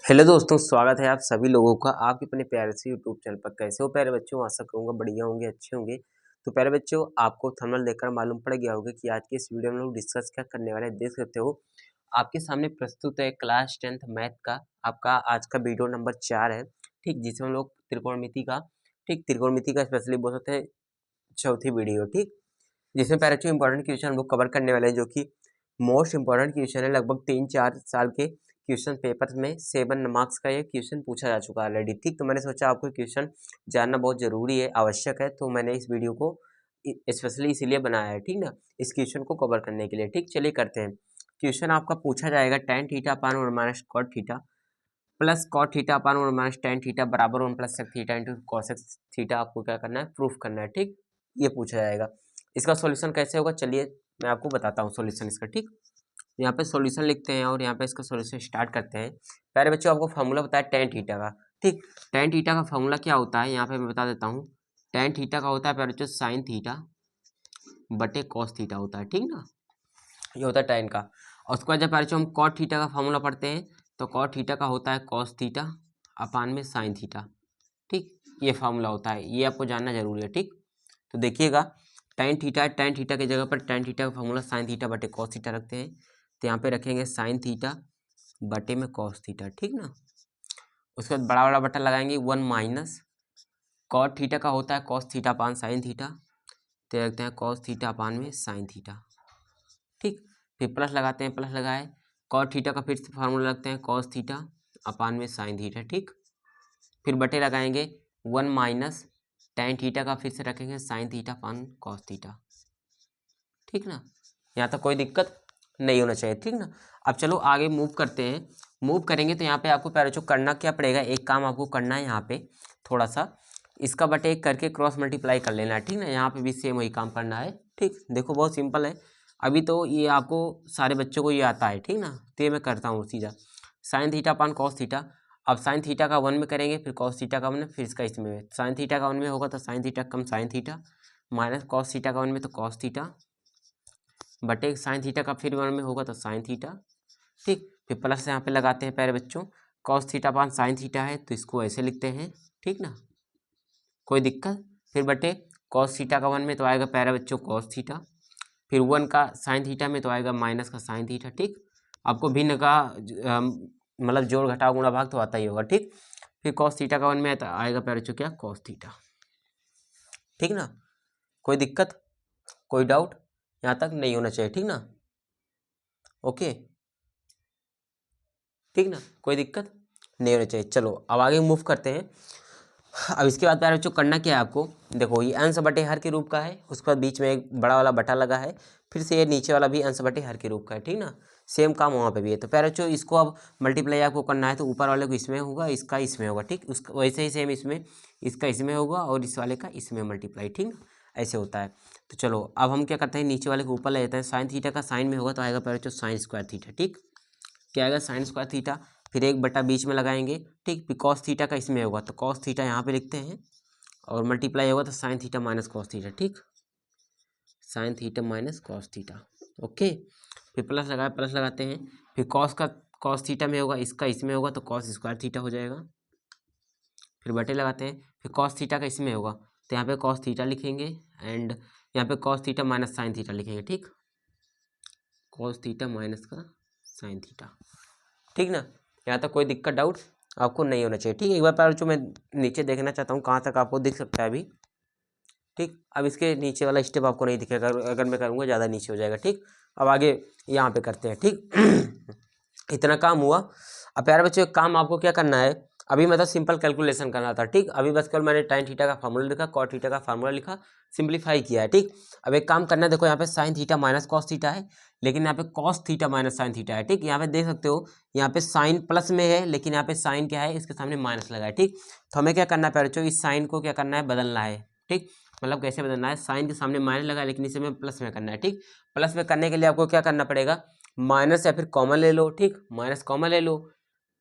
Hello दोस्तों, स्वागत है आप सभी लोगों का आपके अपने प्यारे से यूट्यूब चैनल पर। कैसे हो प्यारे बच्चों? आशा करूंगा बढ़िया होंगे, अच्छे होंगे। तो प्यारे बच्चों, आपको थंबनेल देखकर मालूम पड़ गया होगा कि आज के इस वीडियो में लोग डिस्कस क्या करने वाले हैं। देख सकते हो आपके सामने प्रस्तुत है क्लास 10th मैथ का आपका आज का वीडियो नंबर 4 है, ठीक, जिसमें हम लोग त्रिकोणमिति का स्पेशली बोल सकते हैं चौथी वीडियो, ठीक, जिसमें प्यारे बच्चों इंपॉर्टेंट क्वेश्चन हम लोग कवर करने वाले हैं, जो कि मोस्ट इंपॉर्टेंट क्वेश्चन है। लगभग 3-4 साल के क्वेश्चन पेपर में 7 मार्क्स का ये क्वेश्चन पूछा जा चुका है ऑलरेडी, ठीक। तो मैंने सोचा आपको क्वेश्चन जानना बहुत जरूरी है, आवश्यक है, तो मैंने इस वीडियो को स्पेशली इसीलिए बनाया है, ठीक ना, इस क्वेश्चन को कवर करने के लिए। ठीक, चलिए करते हैं। क्वेश्चन आपका पूछा जाएगा tan theta upon 1 minus cot theta plus cot theta upon 1 minus tan theta बराबर 1 plus sec theta into cosec theta. आपको क्या करना है? प्रूफ करना है, ठीक। ये पूछा जाएगा। इसका सॉल्यूशन कैसे होगा, चलिए मैं आपको बताता हूँ सॉल्यूशन इसका, ठीक। यहाँ पे सॉल्यूशन लिखते हैं और यहाँ पे इसका सॉल्यूशन स्टार्ट करते हैं। प्यारे बच्चों, आपको फार्मूला बताया tan थीटा का, ठीक। tan थीटा का फार्मूला क्या होता है, यहाँ पे मैं बता देता हूँ। tan थीटा का होता है प्यारे बच्चों साइन थीटा बटे कॉस थीटा होता है, ठीक ना, ये होता है tan का। और उसके बाद जब प्यारे बच्चों हम cot थीटा का फार्मूला पढ़ते हैं तो cot थीटा का होता है cos थीटा अपान में साइन थीटा, ठीक। ये फार्मूला होता है, ये आपको जानना जरूरी है, ठीक। तो देखिएगा tan थीटा की जगह पर tan थीटा का फार्मूला साइन थीटा बटे कॉस थीटा रखते हैं, तो यहाँ पे रखेंगे साइन थीटा बटे में कॉस थीटा, ठीक ना। उसके बाद बड़ा बड़ा बटन लगाएंगे 1 माइनस कॉट थीटा का होता है cos theta upon sine theta, तो रखते हैं कॉस थीटा अपान में साइन थीटा, ठीक। फिर प्लस लगाते हैं, प्लस लगाए कॉट थीटा का फिर से फार्मूला लगते हैं कॉस थीटा अपान में साइन थीटा, ठीक। फिर बटे लगाएंगे 1 माइनस tan थीटा का फिर से रखेंगे sine theta upon cos theta, ठीक ना। यहाँ तक कोई दिक्कत नहीं होना चाहिए, ठीक ना। अब चलो आगे मूव करते हैं। मूव करेंगे तो यहाँ पे आपको प्यारे बच्चों करना क्या पड़ेगा, एक काम आपको करना है, यहाँ पे थोड़ा सा इसका बटे एक करके क्रॉस मल्टीप्लाई कर लेना है, ठीक ना। यहाँ पे भी सेम वही काम करना है, ठीक। देखो बहुत सिंपल है, अभी तो ये आपको सारे बच्चों को ये आता है, ठीक ना। तो ये मैं करता हूँ सीधा sine theta upon cos theta. अब साइन थीटा का 1 में करेंगे, फिर कॉस थीटा का 1 में, फिर इसका इसमें साइन थीटा का 1 में होगा तो साइन थीटा कम sine theta minus cos theta का 1 में तो कॉस थीटा बटे साइन थीटा का फिर 1 में होगा तो साइन थीटा, ठीक। फिर प्लस यहाँ पे लगाते हैं प्यारे बच्चों, cos theta upon sine theta है तो इसको ऐसे लिखते हैं, ठीक ना, कोई दिक्कत। फिर बटे कॉस थीटा का 1 में तो आएगा प्यारे बच्चों कॉस थीटा, फिर 1 का साइन थीटा में तो आएगा माइनस का साइन थीटा, ठीक। आपको भिन्न का मतलब जोड़ घटाव गुणा भाग तो आता ही होगा, ठीक। फिर कॉस थीटा का 1 में आएगा प्यारे बच्चों क्या, कॉस थीटा, ठीक ना। कोई दिक्कत, कोई डाउट यहाँ तक नहीं होना चाहिए, ठीक ना, ओके, ठीक ना, कोई दिक्कत नहीं होनी चाहिए। चलो अब आगे मूव करते हैं। अब इसके बाद प्यारे बच्चों करना क्या है आपको, देखो ये अंश बटे हर के रूप का है, उसके बाद बीच में एक बड़ा वाला बटा लगा है, फिर से ये नीचे वाला भी अंश बटे हर के रूप का है, ठीक ना। सेम काम वहाँ पे भी है। तो प्यारे बच्चों इसको अब मल्टीप्लाई आपको करना है, तो ऊपर वाले को इसमें होगा, इसका इसमें होगा, ठीक। उसका वैसे ही सेम इसमें इसका इसमें होगा और इस वाले का इसमें मल्टीप्लाई, ठीक ना, ऐसे होता है। तो चलो अब हम क्या करते हैं, नीचे वाले को ऊपर ले जाते हैं। साइन थीटा का साइन में होगा तो आएगा प्यारे बच्चों साइन स्क्वायर थीटा, ठीक। क्या आएगा साइन स्क्वायर थीटा, फिर एक बटा बीच में लगाएंगे, ठीक। फिर कॉस थीटा का इसमें होगा तो कॉस थीटा यहाँ पे लिखते हैं और मल्टीप्लाई होगा तो sine theta minus cos theta, ठीक, sine theta minus cos theta, okay. फिर प्लस लगाए, प्लस लगाते हैं, फिर कॉस का कॉस थीटा में होगा, इसका इसमें होगा तो कॉस स्क्वायर थीटा हो जाएगा। फिर बटे लगाते हैं, फिर कॉस थीटा का इसमें होगा तो यहाँ पे कॉस थीटा लिखेंगे एंड यहाँ पे cos theta minus sine theta लिखेंगे, ठीक, कॉस थीटा माइनस का साइन थीटा, ठीक ना। यहाँ तक कोई दिक्कत डाउट आपको नहीं होना चाहिए, ठीक। एक बार पर जो मैं नीचे देखना चाहता हूँ कहाँ तक आपको दिख सकता है अभी, ठीक। अब इसके नीचे वाला स्टेप आपको नहीं दिखेगा, अगर मैं करूँगा ज़्यादा नीचे हो जाएगा, ठीक। अब आगे यहाँ पे करते हैं, ठीक। इतना काम हुआ। अब प्यारे बच्चों एक काम आपको क्या करना है, अभी मतलब सिंपल कैलकुलेशन करना था, ठीक। अभी बस केवल मैंने tan थीटा का फार्मूला लिखा, cot थीटा का फार्मूला लिखा, सिंप्लीफाई किया है, ठीक। अब एक काम करना है, देखो यहाँ पे sine theta minus cos theta है, लेकिन यहाँ पे cos theta minus sine theta है, ठीक। यहाँ पे देख सकते हो यहाँ पे साइन प्लस में है, लेकिन यहाँ पे साइन क्या है, इसके सामने माइनस लगा है, ठीक। तो हमें क्या करना है प्यारे बच्चों, इस साइन को क्या करना है, बदलना है, ठीक। मतलब कैसे बदलना है, साइन के सामने माइनस लगा है लेकिन इसे हमें प्लस में करना है, ठीक। प्लस में करने के लिए आपको क्या करना पड़ेगा, माइनस या फिर कॉमन ले लो, ठीक, माइनस कॉमन ले लो,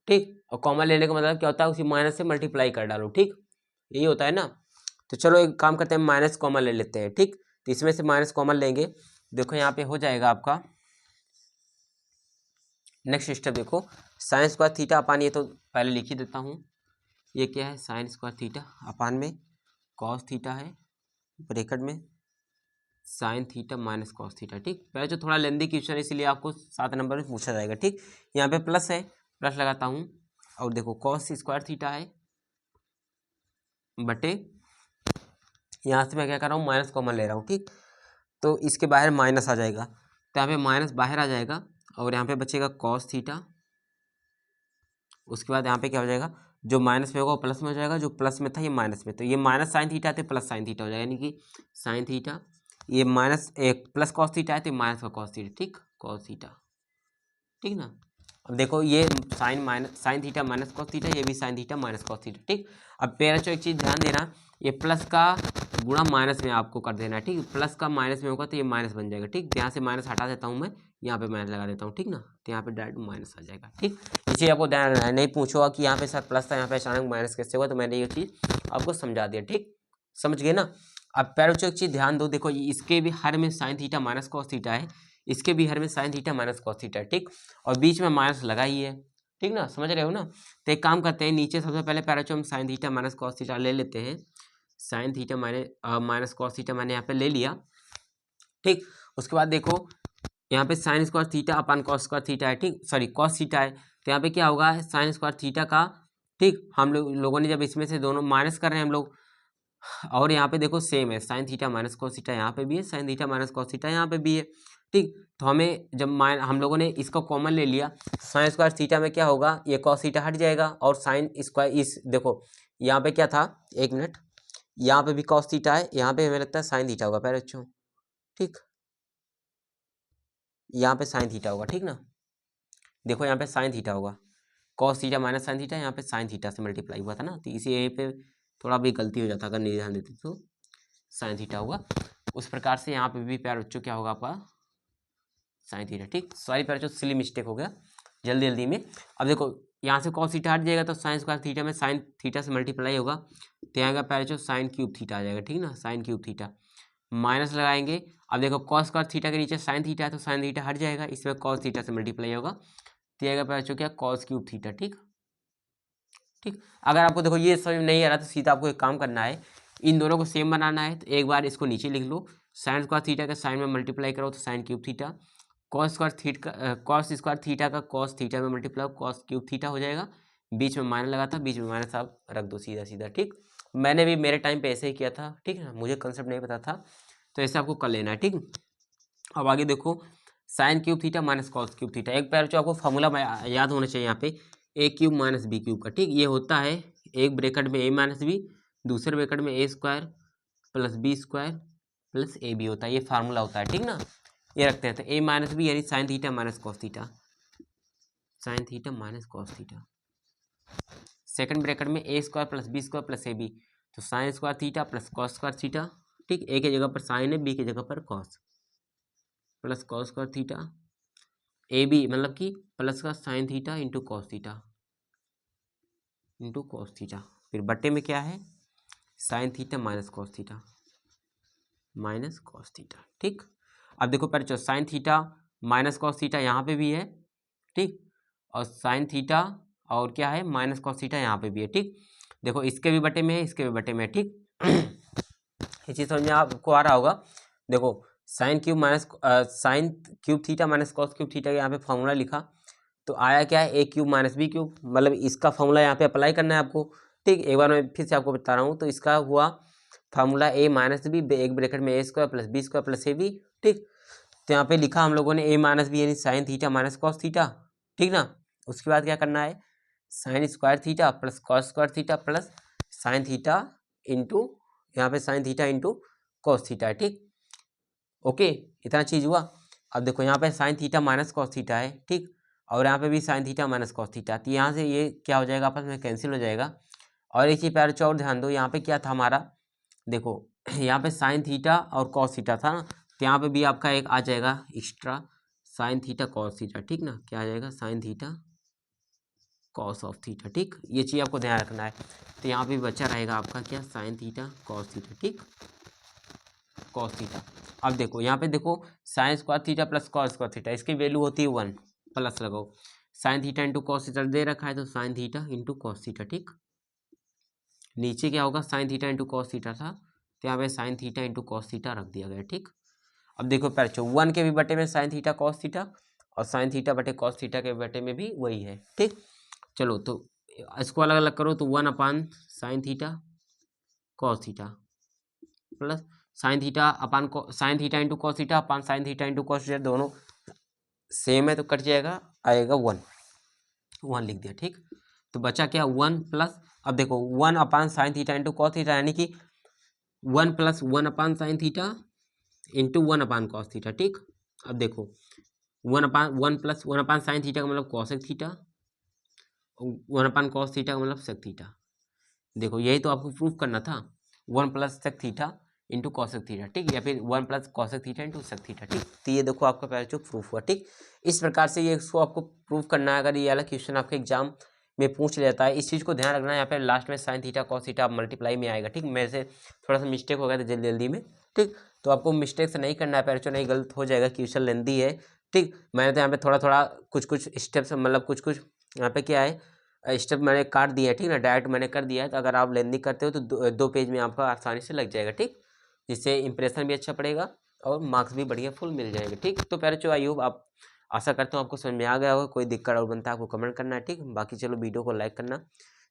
ठीक। और कॉमन लेने का मतलब क्या होता है, उसी माइनस से मल्टीप्लाई कर डालो, ठीक, यही होता है ना। तो चलो एक काम करते हैं, माइनस कॉमन ले लेते हैं, ठीक। तो इसमें से माइनस कॉमन लेंगे, देखो यहाँ पे हो जाएगा आपका नेक्स्ट स्टेप देखो, साइन स्क्वायर थीटा अपान, ये तो पहले लिख ही देता हूँ, ये क्या है साइन स्क्वायर थीटा अपान में कॉस थीटा है ब्रैकेट में sign theta minus cos theta. ठीक, पहले जो थोड़ा लेंदी क्वेश्चन है इसलिए आपको 7 नंबर में पूछा जाएगा। ठीक, यहाँ पे प्लस है, प्लस लगाता हूँ और देखो कॉस स्क्वायर थीटा है बटे, यहाँ से मैं क्या कर रहा हूँ माइनस कॉमन ले रहा हूँ। ठीक, तो इसके बाहर माइनस आ जाएगा, तो यहाँ पे माइनस बाहर आ जाएगा और यहाँ पे बचेगा कॉस थीटा। उसके बाद यहाँ पे क्या हो जाएगा, जो माइनस में होगा वो प्लस में हो जाएगा, जो प्लस में था ये माइनस में, तो ये माइनस साइन थीटा है तो प्लस साइन थीटा हो जाएगा, यानी कि साइन थीटा, ये माइनस एक प्लस कॉस थीटा है तो माइनस का कॉस थीटा। ठीक, कॉस थीटा, ठीक ना। अब देखो ये sine minus sine theta minus cos theta, ये भी sine theta minus cos theta. ठीक, अब पेरा एक चीज़ ध्यान देना, ये प्लस का गुणा माइनस में आपको कर देना है। ठीक, प्लस का माइनस में होगा तो ये माइनस बन जाएगा। ठीक, यहाँ से माइनस हटा देता हूँ मैं, यहाँ पे माइनस लगा देता हूँ। ठीक ना, तो यहाँ पे डायरेक्ट माइनस आ जाएगा। ठीक, इसे आपको ध्यान रखना है, नहीं पूछोगा कि यहाँ पे सर प्लस था यहाँ पे अचानक माइनस कैसे हुआ, तो मैंने ये चीज़ आपको समझा दिया। ठीक, समझ गए ना। अब पैरा एक चीज़ ध्यान दो, देखो इसके भी हर में sign theta minus cos theta है, इसके भी हर में sign theta minus cos theta है। ठीक, और बीच में माइनस लगा ही है। ठीक ना, समझ रहे हो ना। तो एक काम करते हैं, नीचे सबसे पहले पैराचो हम sign theta minus cos theta ले लेते हैं। Sign theta minus cos theta मैंने यहाँ पे ले लिया। ठीक, उसके बाद देखो यहाँ पे साइन स्क्वायर थीटा अपन कॉस स्क्वायर थीटा है। ठीक, सॉरी कॉस थीटा है, तो यहाँ पे क्या होगा साइन स्क्वायर थीटा का। ठीक, हम लोगों ने जब इसमें से दोनों माइनस कर रहे हैं हम लोग, और यहाँ पे देखो सेम है, sine theta minus cos theta यहाँ पे भी है, sine theta minus cos theta यहाँ पे भी है। ठीक, तो हमें जब हम लोगों ने इसको कॉमन ले लिया, साइन स्क्वायर थीटा में क्या होगा, ये कॉस थीटा हट जाएगा और साइन स्क्वायर इस देखो यहाँ पे क्या था, एक मिनट, यहाँ पे भी कॉस थीटा है, यहाँ पे हमें लगता है साइन थीटा होगा पहले बच्चों। ठीक, यहाँ पे साइन थीटा होगा। ठीक ना, देखो यहाँ पे साइन थीटा होगा, cos theta minus sine theta, यहाँ पे साइन थीटा से मल्टीप्लाई हुआ था ना, तो इसी यहीं पे थोड़ा भी गलती हो जाता अगर नहीं ध्यान देते तो साइन थीटा होगा। उस प्रकार से यहाँ पे भी प्यार बच्चों क्या होगा आपका साइन थीटा। ठीक, सॉरी प्यार बच्चों सिली मिस्टेक हो गया जल्दी जल्दी में। अब देखो यहाँ से कॉस थीटा हट जाएगा तो साइन स्क्वायर थीटा में साइन थीटा से मल्टीप्लाई होगा, तो आएगा प्यार बच्चों साइन क्यूब थीटा आ जाएगा। ठीक ना, साइन क्यूब थीटा माइनस लगाएंगे। अब देखो कॉस स्क्वायर थीटा के नीचे साइन थीटा है तो साइन थीटा हट जाएगा, इसमें कॉस थीटा से मल्टीप्लाई होगा, तो आएगा प्यार बच्चों क्या कॉस क्यूब थीटा। ठीक, ठीक, अगर आपको देखो ये समझ में नहीं आ रहा तो सीधा आपको एक काम करना है, इन दोनों को सेम बनाना है, तो एक बार इसको नीचे लिख लो, साइन स्क्वायर थीटा का साइन में मल्टीप्लाई करो तो sine cube theta, cos square theta का कॉस थीटा में मल्टीप्लाई कॉस क्यूब थीटा हो जाएगा, बीच में माइनस लगा था, बीच में माइनस आप रख दो सीधा सीधा। ठीक, मैंने भी मेरे टाइम पे ऐसे ही किया था। ठीक है ना, मुझे कंसेप्ट नहीं पता था, तो ऐसे आपको कर लेना है। ठीक, अब आगे देखो sine cube theta minus cos cube theta, एक पैर जो आपको फॉर्मूला याद होना चाहिए यहाँ पे, A cube minus B cube का। ठीक, ये होता है एक ब्रैकेट में ए माइनस बी, दूसरे ब्रैकेट में A square plus B square plus A B होता है, ये फार्मूला होता है। ठीक ना, ये रखते हैं, तो ए माइनस बी यानी sine theta minus cos theta, sine theta minus cos theta. Second bracket में A square plus B square plus A B, तो sine square theta plus cos square theta. ठीक, ए की जगह पर sign है, B की जगह पर cos, plus cos square theta, A B मतलब कि प्लस का sine theta into cos theta into cos theta, फिर बट्टे में क्या है sine theta minus cos theta minus cos theta. ठीक, अब देखो पहले sine theta minus cos theta यहाँ पे भी है। ठीक, और साइन थीटा और क्या है माइनस कॉस थीटा यहाँ पे भी है। ठीक, देखो इसके भी बटे में है, इसके भी बटे में है। ठीक, ये चीज़ समझ में आपको आ रहा होगा। देखो sine cube theta minus cos cube theta यहाँ पे फॉर्मूला लिखा, तो आया क्या है ए क्यूब माइनस बी क्यूब, मतलब इसका फॉर्मूला यहाँ पे अप्लाई करना है आपको। ठीक, एक बार मैं फिर से आपको बता रहा हूँ, तो इसका हुआ फार्मूला ए माइनस बी, एक ब्रैकेट में A square plus B square plus A B. ठीक, तो यहाँ पे लिखा हम लोगों ने ए माइनस बी यानी sine theta minus cos theta. ठीक ना, उसके बाद क्या करना है sine square theta plus cos square theta plus sine theta into यहाँ पे sine theta into cos theta है। ठीक, ओके, इतना चीज़ हुआ। अब देखो यहाँ पे sine theta minus cos theta है। ठीक, और यहाँ पे भी sine theta minus cos theta, तो यहाँ से ये क्या हो जाएगा आपस में कैंसिल हो जाएगा। और एक चीज़ प्यारे और ध्यान दो, यहाँ पे क्या था हमारा, देखो यहाँ पे साइन थीटा और कॉस थीटा था ना, तो यहाँ पे भी आपका एक आ जाएगा extra sign theta cos theta. ठीक ना, क्या आ जाएगा sign theta cos of theta. ठीक, ये चीज़ आपको ध्यान रखना है, तो यहाँ पे बचा रहेगा आपका क्या साइन थीटा कॉस थीटा। ठीक, कॉस थीटा। अब देखो यहाँ पे देखो sine square theta plus cos square theta, इसकी वैल्यू होती है 1, प्लस लगाओ, sine theta into cos theta दे रखा है तो sine theta into cos theta, ठीक। नीचे क्या होगा, sine theta into cos theta था तो यहाँ पे sine theta into cos theta रख दिया गया, ठीक। अब देखो प्यारे बच्चों 1 के भी बटे में साइन थीटा कॉस थीटा और साइन थीटा बटे कॉस थीटा के बटे में भी वही है, ठीक। चलो तो इसको अलग अलग करो तो 1 अपान sign theta cos theta plus sine theta upon sign theta into cos theta upon sign theta into cos theta, दोनों सेम है तो कट जाएगा, आएगा 1 लिख दिया, ठीक। तो बचा क्या 1 प्लस, अब देखो 1 अपान sign theta into cos theta यानी कि 1 प्लस 1 अपान साइन थीटा इंटू 1 अपान कॉस थीटा, ठीक। अब देखो 1 प्लस 1 अपान साइन थीटा का मतलब कॉसेक थीटा, 1 अपान कॉस थीटा का मतलब सेक थीटा। देखो यही तो आपको प्रूफ करना था, 1 plus sec theta into cosec theta, ठीक, या फिर 1 plus cosec theta into sec theta, ठीक। तो ये देखो आपका पहले जो प्रूफ हुआ, ठीक। इस प्रकार से ये इसको आपको प्रूफ करना है। अगर ये वाला क्वेश्चन आपके एग्जाम में पूछ लेता है, इस चीज़ को ध्यान रखना है। यहाँ पे लास्ट में sign theta cos theta multiply में आएगा, ठीक। मेरे से थोड़ा सा मिस्टेक हो गया था जल्दी जल्दी में, ठीक। तो आपको मिस्टेक से नहीं करना है पैरचो, नहीं गलत हो जाएगा, क्वेश्चन लेंदी है, ठीक। मैंने तो यहाँ पे थोड़ा थोड़ा कुछ स्टेप्स मतलब कुछ यहाँ पे क्या है स्टेप मैंने काट दिया है, ठीक ना, डायरेक्ट मैंने कर दिया है। तो अगर आप लेंदी करते हो तो दो पेज में आपका आसानी से लग जाएगा, ठीक। जिससे इंप्रेशन भी अच्छा पड़ेगा और मार्क्स भी बढ़िया फुल मिल जाएंगे, ठीक। तो पैरचो आई होप आप, आशा करता हूँ आपको समझ में आ गया होगा। कोई दिक्कत और बनता है आपको कमेंट करना है, ठीक। बाकी चलो वीडियो को लाइक करना,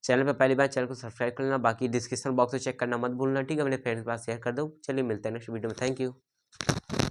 चैनल पे पहली बार चैनल को सब्सक्राइब कर लेना, बाकी डिस्क्रिप्शन बॉक्स में चेक करना मत भूलना, ठीक है। अपने फ्रेंड्स के पास शेयर कर दो। चलिए मिलते हैं नेक्स्ट वीडियो में, थैंक यू।